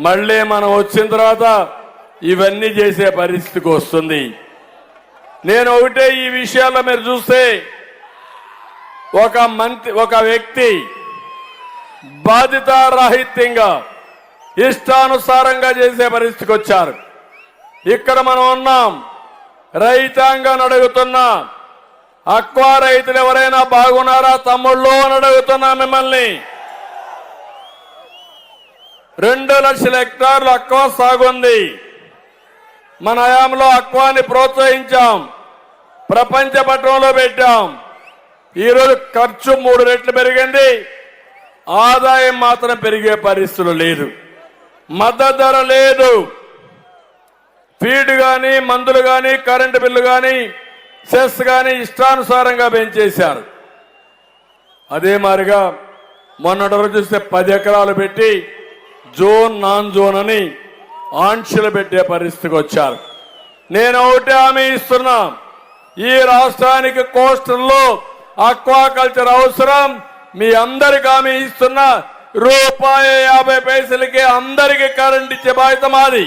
మళ్ళీ మనం వచ్చిన తర్వాత ఇవన్నీ చేసే పరిస్థితికి వస్తుంది. నేను ఒకటే ఈ విషయాల్లో మీరు చూస్తే ఒక వ్యక్తి బాధ్యతారాహిత్యంగా ఇష్టానుసారంగా చేసే పరిస్థితికి వచ్చారు. ఇక్కడ మనం ఉన్నాం, రైతాంగాన్ని అడుగుతున్నా, అక్వా రైతులు ఎవరైనా బాగున్నారా తమ్ముళ్ళు అని అడుగుతున్నా మిమ్మల్ని. 2 లక్షల హెక్టార్లు అక్వా సాగుంది. మన హయాంలో అక్వాని ప్రోత్సహించాం, ప్రపంచ పట్టణంలో పెట్టాం. ఈరోజు ఖర్చు 3 రెట్లు పెరిగింది, ఆదాయం మాత్రం పెరిగే పరిస్థితులు లేదు. మద్దతు ధర లేదు. ఫీడ్ కానీ, మందులు కానీ, కరెంటు బిల్లు కానీ, సెస్ కానీ ఇష్టానుసారంగా పెంచేశారు. అదే మాదిరిగా మొన్నటి రోజు చూస్తే 10 ఎకరాలు పెట్టి జోన్ నాన్ జోన్ అని ఆంక్షలు పెట్టే పరిస్థితికి వచ్చారు. నేను ఒకటే హామీ ఇస్తున్నా, ఈ రాష్ట్రానికి కోస్టల్లో అక్వాకల్చర్ అవసరం. మీ అందరికి హామీ ఇస్తున్నా, ₹1.50 అందరికీ కరెంట్ ఇచ్చే బాధ్యత మాది.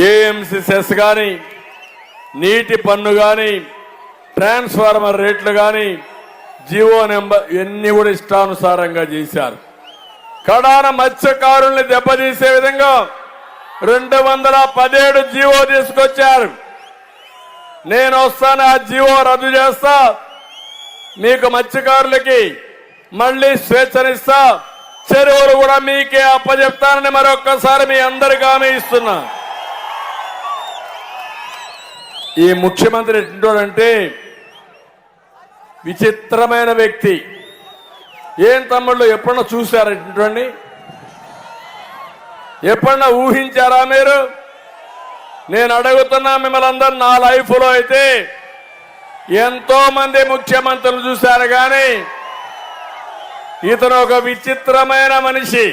ఏఎంసీ సెస్ కానీ, నీటి పన్ను కానీ, ట్రాన్స్ఫార్మర్ రేట్లు కానీ, జియో నెంబర్ ఇవన్నీ కూడా ఇష్టానుసారంగా చేశారు. కడాన మత్స్యకారుల్ని దెబ్బతీసే విధంగా 217 జియో తీసుకొచ్చారు. నేను వస్తాను, ఆ జియో రద్దు చేస్తా, మీకు మత్స్యకారులకి మళ్లీ స్వేచ్ఛనిస్తా, చెరువులు కూడా మీకే అప్పచెప్తానని మరొక్కసారి మీ అందరికీ హామీ ఇస్తున్నా. ఈ ముఖ్యమంత్రి ఎట్లుంటాడంటే విచిత్రమైన వ్యక్తి. ఏం తమ్ముళ్ళు ఎప్పుడన్నా చూశారా ఇటువంటి? ఎప్పుడన్నా ఊహించారా మీరు? నేను అడుగుతున్నా మిమ్మల్ని అందరూ, నా లైఫ్లో అయితే ఎంతో మంది ముఖ్యమంత్రులు చూశారు, కానీ ఇతను ఒక విచిత్రమైన మనిషి.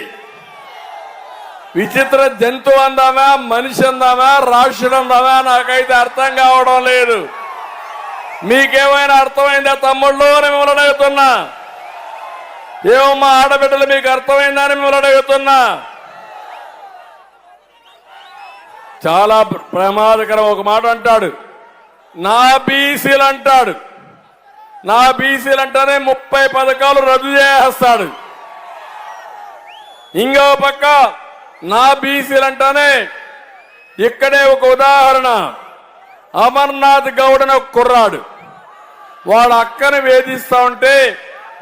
విచిత్ర జంతువు అందామా, మనిషి అందామా, రాక్షసుడు అందామా, నాకైతే అర్థం కావడం లేదు. మీకేమైనా అర్థమైందా తమ్ముళ్ళు అని మిమ్మల్ని అడుగుతున్నా. ఏమో మా ఆడబిడ్డలు మీకు అర్థమైందా అని మిమ్మల్ని అడుగుతున్నా. చాలా ప్రమాదకరం. ఒక మాట అంటాడు, నా బీసీలు అంటాడు. నా బీసీలు అంటేనే 30 పథకాలు రద్దు చేస్తాడు. ఇంకో పక్క నా బీసీలు అంటేనే ఇక్కడే ఒక ఉదాహరణ. అమర్నాథ్ గౌడ్ అని ఒక కుర్రాడు, వాడు అక్కను వేధిస్తా ఉంటే,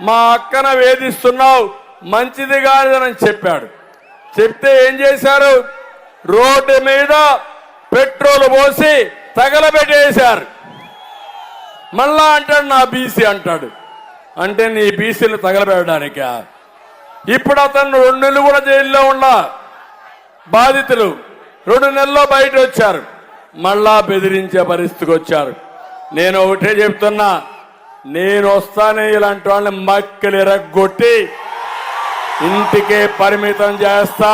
మా అక్కను వేధిస్తున్నావు మంచిది కాదని చెప్పాడు. చెప్తే ఏం చేశారు? రోడ్డు మీద పెట్రోల్ పోసి తగలబెట్టేశారు. మళ్ళా అంటాడు నా బీసీ అంటాడు. అంటే నీ బీసీలు తగలబెట్టడానికా? ఇప్పుడు అతను 2 నెలలు కూడా జైల్లో ఉన్న బాధితులు 2 నెలల్లో బయట వచ్చారు. మళ్ళా బెదిరించే పరిస్థితికి వచ్చారు. నేను ఒకటే చెప్తున్నా, నేను వస్తానే ఇలాంటి వాళ్ళని మక్కలు ఎరగొట్టి ఇంటికే పరిమితం చేస్తా.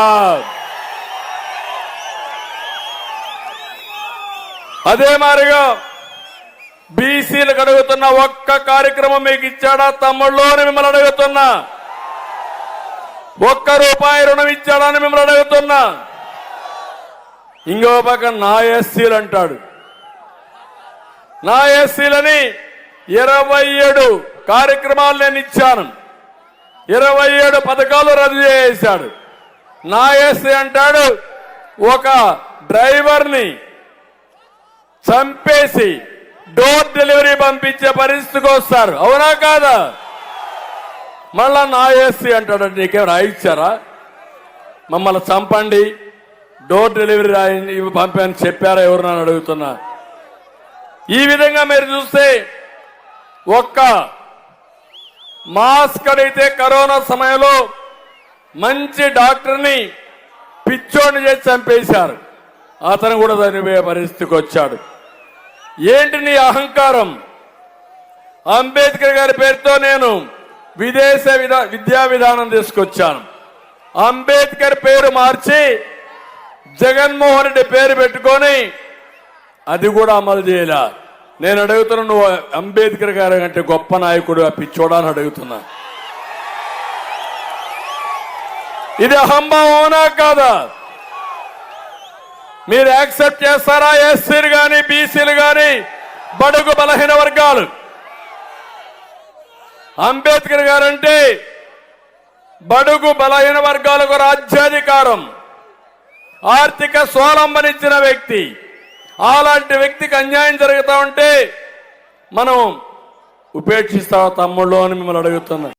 అదే మాదిరిగా బీసీలకు అడుగుతున్న ఒక్క కార్యక్రమం మీకు ఇచ్చాడా తమ్ముళ్ళు అని మిమ్మల్ని అడుగుతున్నా. ₹1 రుణం ఇచ్చాడా అని మిమ్మల్ని అడుగుతున్నా. ఇంకో పక్క నా ఎస్సీలు అంటాడు. నా ఎస్సీలని 27 కార్యక్రమాలు నేను ఇచ్చాను, 27 పథకాలు రద్దు చేశాడు. నా ఎస్సీ అంటాడు ఒక డ్రైవర్ని చంపేసి డోర్ డెలివరీ పంపించే పరిస్థితికి వస్తారు. అవునా కాదా? మళ్ళా నా ఎస్సీ అంటాడు, నీకేం రాయిచ్చారా? మమ్మల్ని చంపండి, డోర్ డెలివరీ రాయి పంపని చెప్పారా ఎవరు నన్ను అడుగుతున్నా. ఈ విధంగా మీరు చూస్తే ఒక్క మాస్క్ అడిగితే కరోనా సమయంలో మంచి డాక్టర్ని పిచ్చోడిని చేసి చంపేశారు. అతను కూడా చనిపోయే పరిస్థితికి వచ్చాడు. ఏంటి నీ అహంకారం? అంబేద్కర్ గారి పేరుతో నేను విదేశ విద్యా విధానం తీసుకొచ్చాను. అంబేద్కర్ పేరు మార్చి జగన్మోహన్ రెడ్డి పేరు పెట్టుకొని అది కూడా అమలు చేయలే. నేను అడుగుతున్నా, నువ్వు అంబేద్కర్ గారి కంటే గొప్ప నాయకుడు ఆ పిచ్చోడా అని అడుగుతున్నా. ఇది అహంభావం అవునా కాదా? మీరు యాక్సెప్ట్ చేస్తారా? ఎస్సీలు గాని బీసీలు గాని బడుగు బలహీన వర్గాలు. అంబేద్కర్ గారంటే బడుగు బలహీన వర్గాలకు రాజ్యాధికారం, ఆర్థిక స్వావలంబనిచ్చిన వ్యక్తి. అలాంటి వ్యక్తికి అన్యాయం జరుగుతా ఉంటే మనం ఉపేక్షిస్తావా తమ్ముళ్ళు అని మిమ్మల్ని అడుగుతున్నా.